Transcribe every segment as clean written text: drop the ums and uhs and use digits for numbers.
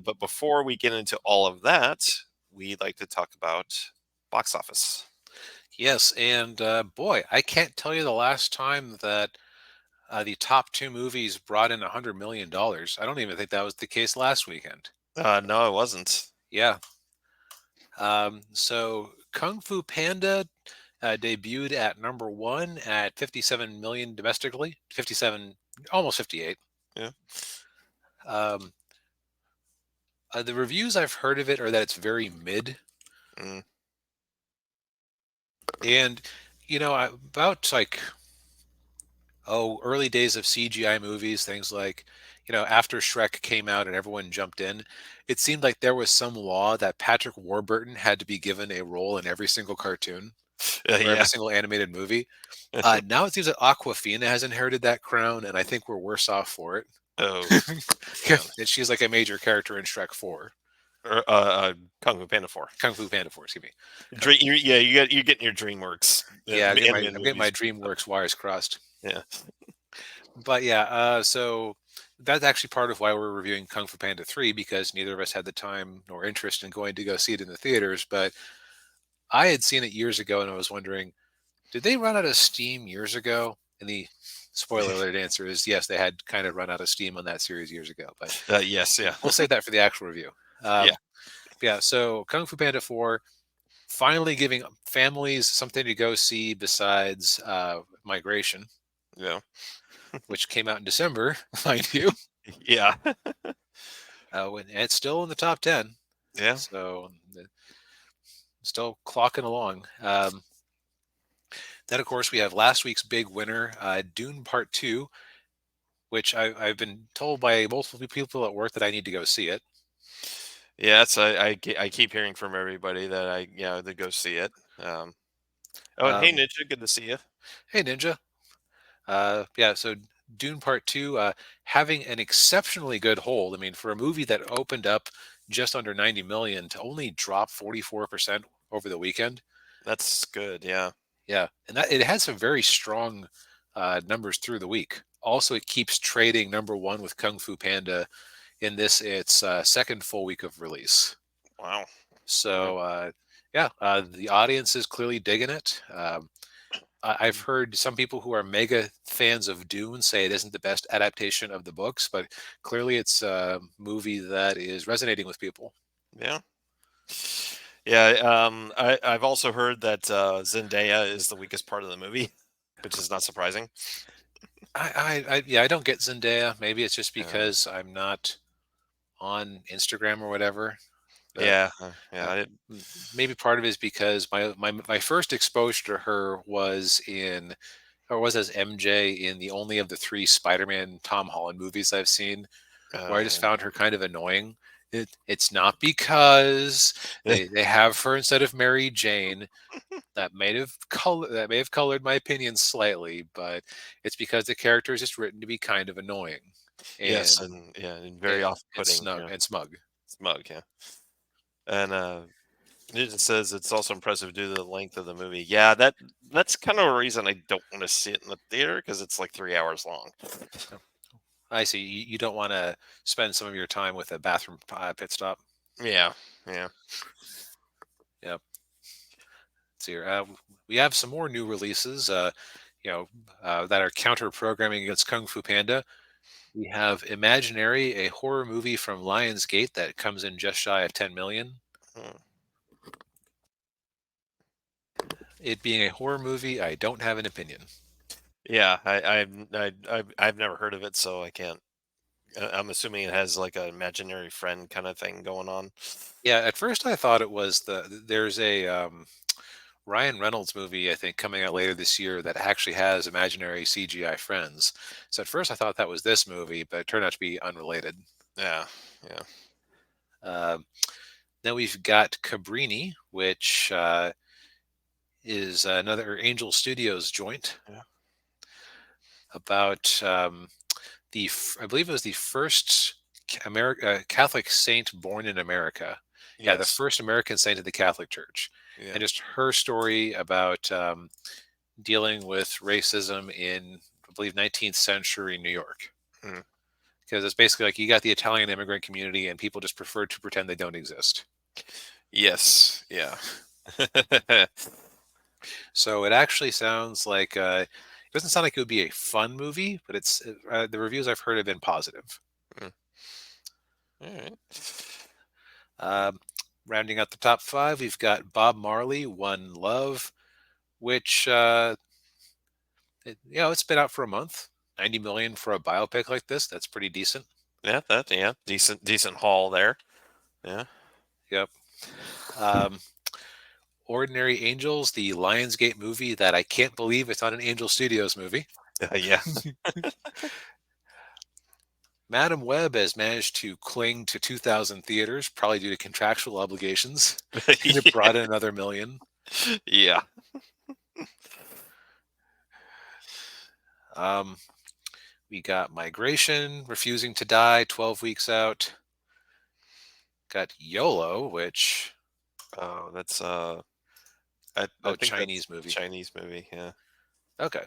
But before we get into all of that, we'd like to talk about box office. Yes, and boy, I can't tell you the last time that the top two movies brought in $100 million. I don't even think that was the case last weekend. No, it wasn't. Yeah. So Kung Fu Panda debuted at number one at 57 million domestically, 57, almost 58. Yeah. Um, the reviews I've heard of it are that it's very mid, Mm. and about like early days of CGI movies, things like, after Shrek came out and everyone jumped in, it seemed like there was some law that Patrick Warburton had to be given a role in every single cartoon or every Yeah. single animated movie. Now it seems that Aquafina has inherited that crown, and I think we're worse off for it. Oh, man. And she's like a major character in Shrek 4. Kung Fu Panda 4. Kung Fu Panda 4, excuse me. You're getting your DreamWorks Yeah, animated I'm getting my movies. DreamWorks wires crossed. Yeah. But yeah, so that's actually part of why we're reviewing Kung Fu Panda 3, because neither of us had the time nor interest in going to go see it in the theaters. But I had seen it years ago and I was wondering, did they run out of steam years ago? And the spoiler alert answer is yes, they had kind of run out of steam on that series years ago. But Yes. Yeah. we'll save that for the actual review. Yeah. Yeah, so Kung Fu Panda 4 finally giving families something to go see besides Migration, Yeah. which came out in December, mind you. Yeah. And it's still in the top 10. Yeah. So still clocking along. Then, of course, we have last week's big winner, Dune Part 2, which I've been told by multiple people at work that I need to go see it. Yeah. I keep hearing from everybody that to go see it. Oh, and hey, Um, Ninja, good to see you. hey, Ninja. Yeah, so Dune Part 2 having an exceptionally good hold. I mean, for a movie that opened up just under 90 million to only drop 44% over the weekend. That's good. Yeah. Yeah, and that it had some very strong numbers through the week. Also, it keeps trading number one with Kung Fu Panda in its second full week of release. Wow. Yeah. So, yeah, the audience is clearly digging it. I've heard some people who are mega fans of Dune say it isn't the best adaptation of the books, but clearly it's a movie that is resonating with people. Yeah. Yeah. I've also heard that Zendaya is the weakest part of the movie, which is not surprising. Yeah, I don't get Zendaya. Maybe it's just Yeah. because I'm not on Instagram or whatever. But Yeah. uh, Yeah. maybe part of it is because my first exposure to her was as MJ in the only of the three Spider-Man Tom Holland movies I've seen, where I just Um, found her kind of annoying. It's not because they have her instead of Mary Jane. That may have colored my opinion slightly, but it's because the character is just written to be kind of annoying yes, and and yeah, and very off-putting. Yeah, and smug. smug. Yeah, and it says it's also impressive due to the length of the movie. Yeah, that's kind of a reason I don't want to see it in the theater because it's like 3 hours long. I see. You don't want to spend some of your time with a bathroom pit stop. Yeah. Yeah. Yep. Let's see here. We have some more new releases. That are counter programming against Kung Fu Panda. We have Imaginary, a horror movie from Lionsgate that comes in just shy of 10 million. Hmm. It being a horror movie, I don't have an opinion. Yeah, I've never heard of it, so I can't. I'm assuming it has like an imaginary friend kind of thing going on. Yeah, at first I thought it was there's a Ryan Reynolds movie, I think, coming out later this year that actually has imaginary CGI friends. So at first I thought that was this movie, but it turned out to be unrelated. Yeah. Yeah. Uh, then we've got Cabrini, which is another Angel Studios joint Yeah. about I believe it was the first Catholic saint born in America. Yeah, the Yes. first American saint of the Catholic Church, Yeah. and just her story about dealing with racism in, I believe, 19th century New York. Mm. because it's basically like you got the Italian immigrant community, and people just prefer to pretend they don't exist. Yes. Yeah. So it actually sounds like it doesn't sound like it would be a fun movie, but it's the reviews I've heard have been positive. Mm. All right. Um, Rounding out the top five, we've got Bob Marley, One Love, which it's been out for a month. 90 million for a biopic like this. That's pretty decent. Yeah, decent haul there. Yeah. Yep. Um, Ordinary Angels, the Lionsgate movie that I can't believe it's not an Angel Studios movie. Yeah. Madam Web has managed to cling to 2,000 theaters, probably due to contractual obligations, and it brought in another million. Yeah. Um, we got Migration, Refusing to Die, 12 weeks out. Got YOLO, which Oh, that's I think that's Chinese a movie. Chinese movie. Yeah. Okay.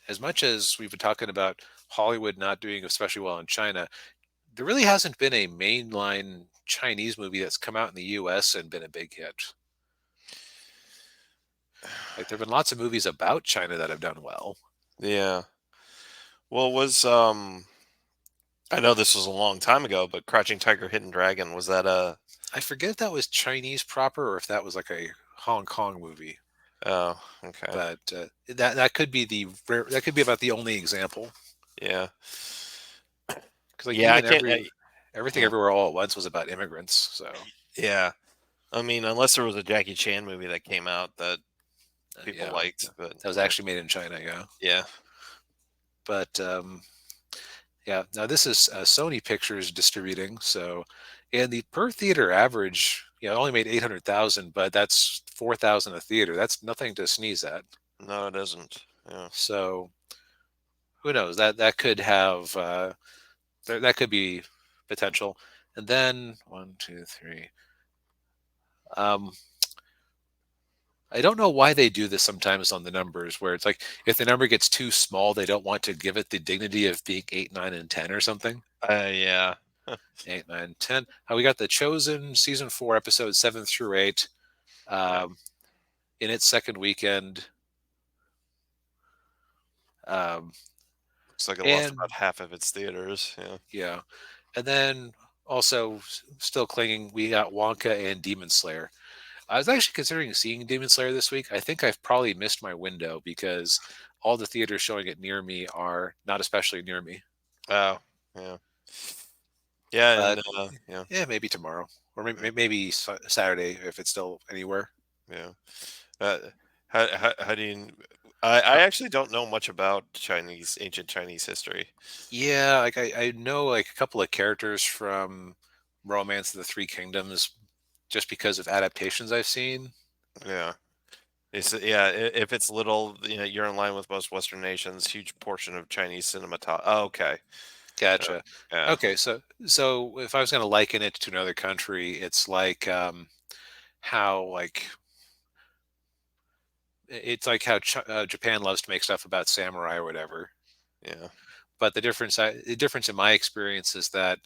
As much as we've been talking about Hollywood not doing especially well in China, there really hasn't been a mainline Chinese movie that's come out in the U.S. and been a big hit. Like there've been lots of movies about China that have done well. Yeah. Well, was I know this was a long time ago, but Crouching Tiger, Hidden Dragon, was that a? I forget if that was Chinese proper or if that was like a Hong Kong movie, Oh, okay. but that could be that could be about the only example Yeah. because like Yeah, I even can't. everything Yeah. everywhere all at once was about immigrants. So Yeah. I mean, unless there was a Jackie Chan movie that came out that people yeah, liked, but that was actually made in China. Yeah, yeah. but yeah. Now this is Sony Pictures distributing. So, and the per theater average, only made 800,000, but that's 4,000 a theater. That's nothing to sneeze at. No, it isn't. Yeah. So who knows? That could have that could be potential. And then one, two, three. Um, I don't know why they do this sometimes on the numbers, where it's like if the number gets too small, they don't want to give it the dignity of being 8, 9, and 10 or something. Yeah. 8, 9, 10. We got The Chosen season 4, episodes 7 through 8, Yeah. um, in its second weekend. Um, Looks like it lost and about half of its theaters. Yeah. yeah, and then also still clinging, we got Wonka and Demon Slayer. I was actually considering seeing Demon Slayer this week. I think I've probably missed my window because all the theaters showing it near me are not especially near me. Oh, yeah. Yeah, and But yeah, yeah, maybe tomorrow or maybe Saturday if it's still anywhere. yeah. Uh, how do you? I actually don't know much about ancient Chinese history. Yeah, like I know like a couple of characters from Romance of the Three Kingdoms just because of adaptations I've seen. Yeah. Yeah, if it's little, you're in line with most Western nations. Huge portion of Chinese cinematography. Oh, okay. Uh, Gotcha. yeah. Okay, so if I was going to liken it to another country, it's like how like it's like how Japan loves to make stuff about samurai or whatever. Yeah. But the difference in my experience is that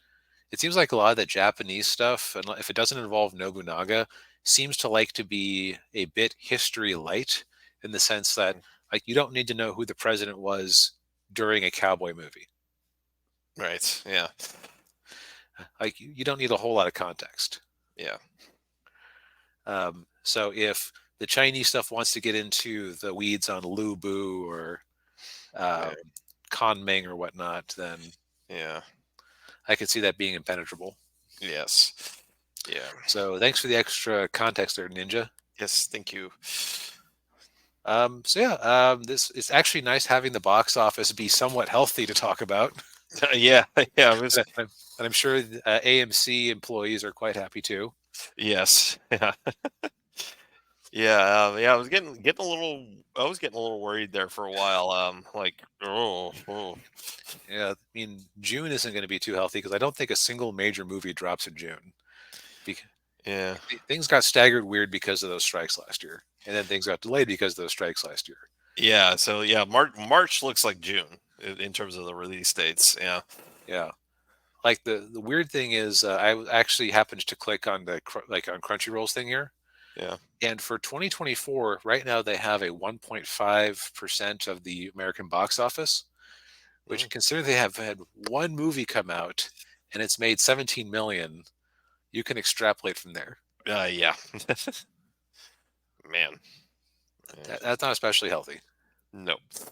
it seems like a lot of the Japanese stuff, and if it doesn't involve Nobunaga, seems to like to be a bit history light in the sense that like you don't need to know who the president was during a cowboy movie. Right. Yeah. Like you don't need a whole lot of context. Yeah. So if the Chinese stuff wants to get into the weeds on Lu Bu or Yeah. um, Con Ming or whatnot, then Yeah. I could see that being impenetrable. Yes. Yeah. So thanks for the extra context there, Ninja. Yes. Thank you. So yeah, this it's actually nice having the box office be somewhat healthy to talk about, Yeah. Yeah. It was. and I'm sure AMC employees are quite happy too. Yes. Yeah. Yeah. Yeah. I was getting a little. I was getting a little worried there for a while. Like, oh. Yeah, I mean June isn't going to be too healthy because I don't think a single major movie drops in June. Because Yeah. things got staggered weird because of those strikes last year, and then things got delayed because of those strikes last year. Yeah, so yeah, March looks like June in terms of the release dates. Yeah, Yeah. Like the weird thing is, actually happened to click on like on Crunchyroll's thing here, yeah. and for 2024, right now they have a 1.5% of the American box office, which Mm. consider they have had one movie come out and it's made 17 million. You can extrapolate from there. Yeah. Man. Yeah. That's not especially healthy. Nope.